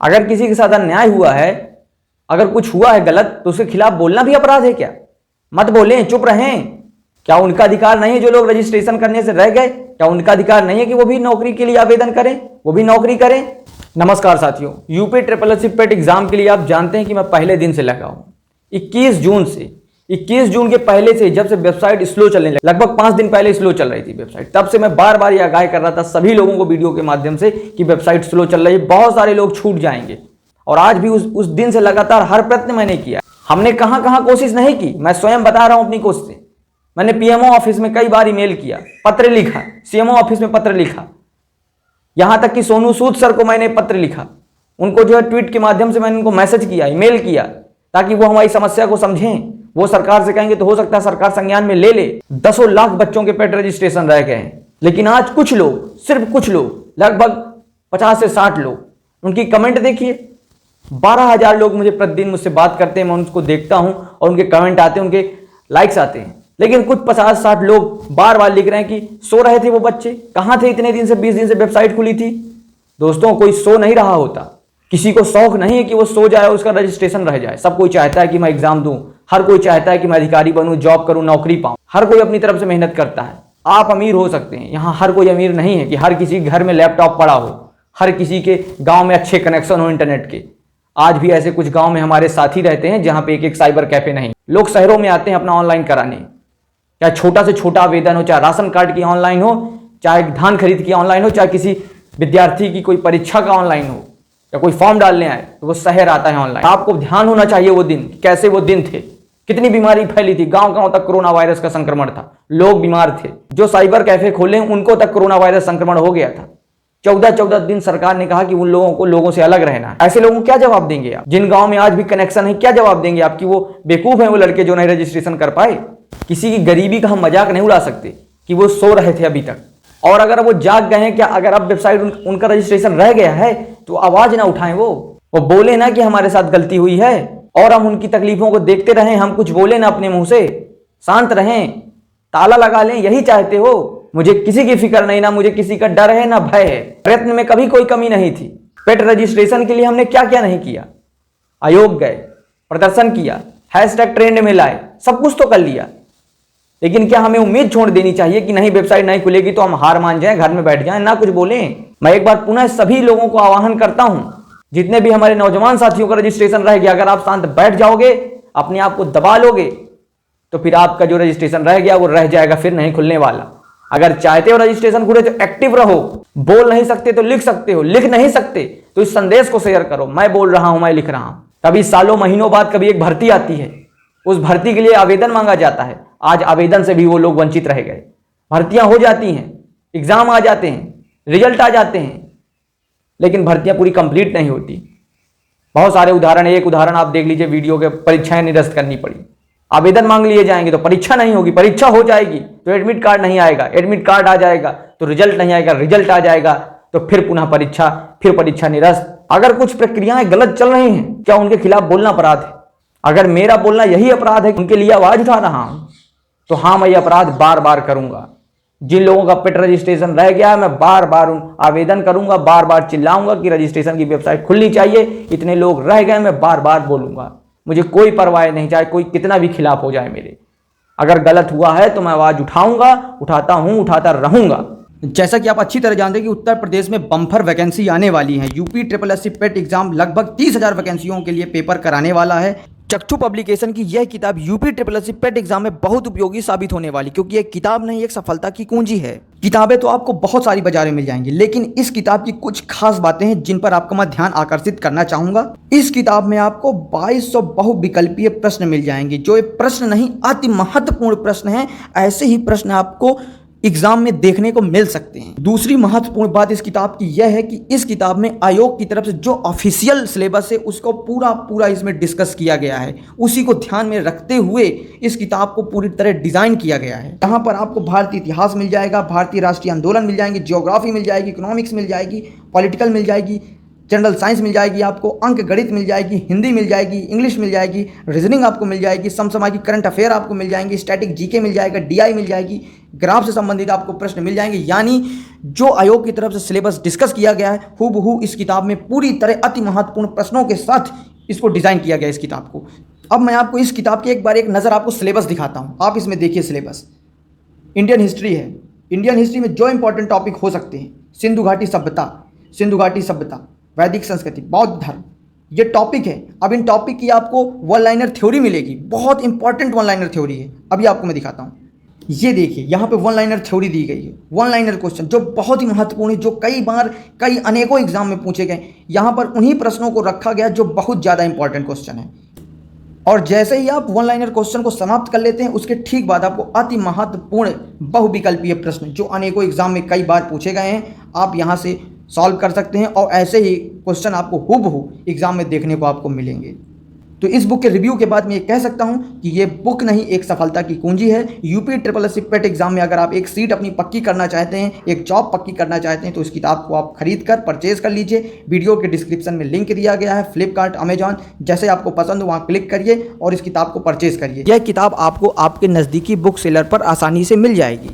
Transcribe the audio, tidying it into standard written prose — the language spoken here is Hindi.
अगर किसी के साथ अन्याय हुआ है, अगर कुछ हुआ है गलत, तो उसके खिलाफ बोलना भी अपराध है क्या? मत बोलें, चुप रहें। क्या उनका अधिकार नहीं है जो लोग रजिस्ट्रेशन करने से रह गए? क्या उनका अधिकार नहीं है कि वो भी नौकरी के लिए आवेदन करें, वो भी नौकरी करें? नमस्कार साथियों, यूपी SSSC पेट एग्जाम के लिए आप जानते हैं कि मैं पहले दिन से लगा हूं। 21 जून के पहले से, जब से वेबसाइट स्लो चलने लगी, लगभग 5 दिन पहले स्लो चल रही थी वेबसाइट, तब से मैं बार बार ये आगाह कर रहा था सभी लोगों को वीडियो के माध्यम से कि वेबसाइट स्लो चल रही है, बहुत सारे लोग छूट जाएंगे। और आज भी उस दिन से लगातार हर प्रयत्न मैंने किया। हमने कहां कहां कोशिश नहीं की, मैं स्वयं बता रहा हूं अपनी कोशिश। मैंने PMO ऑफिस में कई बार ईमेल किया, पत्र लिखा, CMO ऑफिस में पत्र लिखा, यहां तक कि सोनू सूद सर को मैंने पत्र लिखा। उनको जो है ट्वीट के माध्यम से मैंने उनको मैसेज किया, ईमेल किया, ताकि वो हमारी समस्या को समझें। वो सरकार से कहेंगे तो हो सकता है सरकार संज्ञान में ले ले। 10 लाख बच्चों के पेट रजिस्ट्रेशन रह गए हैं, लेकिन आज कुछ लोग, सिर्फ कुछ लोग, लगभग 50 से 60 लोग, उनकी कमेंट देखिए। 12,000 लोग मुझे प्रतिदिन मुझसे बात करते हैं, मैं उनको देखता हूं और उनके कमेंट आते हैं, उनके लाइक्स आते हैं, लेकिन कुछ 50-60 लोग बार बार लिख रहे हैं कि सो रहे थे वो बच्चे, कहां थे इतने दिन से? 20 दिन से वेबसाइट खुली थी। दोस्तों, कोई सो नहीं रहा होता, किसी को शौक नहीं है कि वो सो जाए, उसका रजिस्ट्रेशन रह जाए। सब कोई चाहता है कि मैं एग्जाम दूं, हर कोई चाहता है कि मैं अधिकारी बनूं, जॉब करूं, नौकरी पाऊं, हर कोई अपनी तरफ से मेहनत करता है। आप अमीर हो सकते हैं, यहां हर कोई अमीर नहीं है कि हर किसी के घर में लैपटॉप पड़ा हो, हर किसी के गांव में अच्छे कनेक्शन हो इंटरनेट के। आज भी ऐसे कुछ गांव में हमारे साथी रहते हैं जहां पे एक साइबर कैफे नहीं। लोग शहरों में आते हैं अपना ऑनलाइन कराने, चाहे छोटा से छोटा आवेदन हो, चाहे राशन कार्ड की ऑनलाइन हो, चाहे धान खरीद की ऑनलाइन हो, चाहे किसी विद्यार्थी की कोई परीक्षा का ऑनलाइन हो, या कोई फॉर्म डालने आए तो वो शहर आता है ऑनलाइन। आपको ध्यान होना चाहिए वो दिन, कैसे वो दिन थे, कितनी बीमारी फैली थी, गांव गांव तक कोरोना वायरस का संक्रमण था, लोग बीमार थे। जो साइबर कैफे खोले उनको तक कोरोना वायरस संक्रमण हो गया था। 14 दिन सरकार ने कहा कि उन लोगों को लोगों से अलग रहना है। ऐसे लोगों को क्या जवाब देंगे आप? जिन गांव में आज भी कनेक्शन है, क्या जवाब देंगे आपकी? वो बेवकूफ है वो लड़के जो नहीं रजिस्ट्रेशन कर पाए। किसी की गरीबी का हम मजाक नहीं उड़ा सकते कि वो सो रहे थे अभी तक, और अगर वो जाग गए हैं, क्या अगर अब वेबसाइट उनका रजिस्ट्रेशन रह गया है तो आवाज ना उठाएं, वो बोले ना कि हमारे साथ गलती हुई है, और हम उनकी तकलीफों को देखते रहें, हम कुछ बोले ना अपने मुंह से, शांत रहें, ताला लगा लें, यही चाहते हो? मुझे किसी की फिक्र नहीं, ना मुझे किसी का डर है ना भय है। प्रयत्न में कभी कोई कमी नहीं थी। पेट रजिस्ट्रेशन के लिए हमने क्या क्या नहीं किया। आयोग गए, प्रदर्शन किया, हैशटैग ट्रेंड में लाए, सब कुछ तो कर लिया, लेकिन क्या हमें उम्मीद छोड़ देनी चाहिए कि नहीं वेबसाइट नहीं खुलेगी तो हम हार मान जाएं, घर में बैठ जाएं, ना कुछ बोलें? मैं एक बार पुनः सभी लोगों को आह्वान करता हूं, जितने भी हमारे नौजवान साथियों का रजिस्ट्रेशन रह गया, अगर आप शांत बैठ जाओगे, अपने आप को दबा लोगे, तो फिर आपका जो रजिस्ट्रेशन रह गया वो रह जाएगा, फिर नहीं खुलने वाला। अगर चाहते हो रजिस्ट्रेशन खुले तो एक्टिव रहो। बोल नहीं सकते तो लिख सकते हो, लिख नहीं सकते तो इस संदेश को शेयर करो, मैं बोल रहा हूं, मैं लिख रहा हूं। कभी सालों महीनों बाद कभी एक भर्ती आती है, उस भर्ती के लिए आवेदन मांगा जाता है। आज आवेदन से भी वो लोग वंचित रह गए। भर्तियां हो जाती हैं, एग्जाम आ जाते हैं, रिजल्ट आ जाते हैं, लेकिन भर्तियां पूरी कंप्लीट नहीं होती। बहुत सारे उदाहरण, एक उदाहरण आप देख लीजिए वीडियो के, परीक्षाएं निरस्त करनी पड़ी। आवेदन मांग लिए जाएंगे तो परीक्षा नहीं होगी, परीक्षा हो जाएगी तो एडमिट कार्ड नहीं आएगा, एडमिट कार्ड आ जाएगा तो रिजल्ट नहीं आएगा, रिजल्ट आ जाएगा तो फिर पुनः परीक्षा, फिर परीक्षा निरस्त। अगर कुछ प्रक्रियाएं गलत चल रही हैं, क्या उनके खिलाफ बोलना अपराध है? अगर मेरा बोलना यही अपराध है, उनके लिए आवाज उठा रहा हूं, तो हाँ, मैं ये अपराध बार बार करूंगा। जिन लोगों का पेट रजिस्ट्रेशन रह गया है, मैं बार बार आवेदन करूंगा, बार बार चिल्लाऊंगा कि रजिस्ट्रेशन की वेबसाइट खुलनी चाहिए। इतने लोग रह गए, मैं बार बार बोलूंगा, मुझे कोई परवाह नहीं, चाहे कोई कितना भी खिलाफ हो जाए मेरे। अगर गलत हुआ है तो मैं आवाज उठाऊंगा, उठाता हूं, उठाता रहूंगा। जैसा कि आप अच्छी तरह जानते हैं कि उत्तर प्रदेश में बम्पर वैकेंसी आने वाली है। यूपी SSSC पेट एग्जाम लगभग 30,000 वैकेंसियों के लिए पेपर कराने वाला है। चक्षु पब्लिकेशन की यह किताब यूपी SSSC पेट एग्जाम में बहुत उपयोगी साबित होने वाली, क्योंकि एक किताब नहीं, एक सफलता की कुंजी है। किताबें तो आपको बहुत सारी बाजारें मिल जाएंगी, लेकिन इस किताब की कुछ खास बातें हैं जिन पर आपका मैं ध्यान आकर्षित करना चाहूंगा। इस किताब में आपको 2200 बहुविकल्पीय प्रश्न मिल जाएंगे, जो एक प्रश्न नहीं, अति महत्वपूर्ण प्रश्न है। ऐसे ही प्रश्न आपको एग्जाम में देखने को मिल सकते हैं। दूसरी महत्वपूर्ण बात इस किताब की यह है कि इस किताब में आयोग की तरफ से जो ऑफिशियल सिलेबस है उसको पूरा इसमें डिस्कस किया गया है। उसी को ध्यान में रखते हुए इस किताब को पूरी तरह डिजाइन किया गया है। यहाँ पर आपको भारतीय इतिहास मिल जाएगा, भारतीय राष्ट्रीय आंदोलन मिल जाएंगे, ज्योग्राफी मिल जाएगी, इकोनॉमिक्स मिल जाएगी, पॉलिटिकल मिल जाएगी, जनरल साइंस मिल जाएगी आपको, अंक गणित मिल जाएगी, हिंदी मिल जाएगी, इंग्लिश मिल जाएगी, रीजनिंग आपको मिल जाएगी, समसामयिक करंट अफेयर आपको मिल जाएंगे, स्टैटिक जीके मिल जाएगा, डीआई मिल जाएगी, ग्राफ से संबंधित आपको प्रश्न मिल जाएंगे। यानी जो आयोग की तरफ से सिलेबस डिस्कस किया गया है हूबहू इस किताब में पूरी तरह अति महत्वपूर्ण प्रश्नों के साथ इसको डिज़ाइन किया गया इस किताब को। अब मैं आपको इस किताब की एक बार एक नज़र आपको सिलेबस दिखाता हूँ। आप इसमें देखिए सिलेबस इंडियन हिस्ट्री है। इंडियन हिस्ट्री में जो इंपॉर्टेंट टॉपिक हो सकते हैं, सिंधु घाटी सभ्यता, वैदिक संस्कृति, बौद्ध धर्म, ये टॉपिक है। अब इन टॉपिक की आपको वन लाइनर थ्योरी मिलेगी, बहुत इंपॉर्टेंट वन लाइनर थ्योरी है। अभी आपको मैं दिखाता हूँ। ये देखिए यहाँ पे वन लाइनर थ्योरी दी गई है, वन लाइनर क्वेश्चन जो बहुत ही महत्वपूर्ण है, जो कई अनेकों एग्जाम में पूछे गए। यहाँ पर उन्हीं प्रश्नों को रखा गया जो बहुत ज़्यादा इंपॉर्टेंट क्वेश्चन है। और जैसे ही आप वन लाइनर क्वेश्चन को समाप्त कर लेते हैं, उसके ठीक बाद आपको अति महत्वपूर्ण बहुविकल्पीय प्रश्न जो अनेकों एग्जाम में कई बार पूछे गए हैं, आप यहाँ से सॉल्व कर सकते हैं और ऐसे ही क्वेश्चन आपको हूबहू एग्जाम में देखने को आपको मिलेंगे। तो इस बुक के रिव्यू के बाद मैं ये कह सकता हूँ कि ये बुक नहीं एक सफलता की कुंजी है। UPSSC पेट एग्जाम में अगर आप एक सीट अपनी पक्की करना चाहते हैं, एक जॉब पक्की करना चाहते हैं, तो इस किताब को आप खरीद कर परचेज कर लीजिए। वीडियो के डिस्क्रिप्शन में लिंक दिया गया है, फ्लिपकार्ट, अमेजॉन, जैसे आपको पसंद हो वहाँ क्लिक करिए और इस किताब को परचेज करिए। यह किताब आपको आपके नज़दीकी बुक सेलर पर आसानी से मिल जाएगी।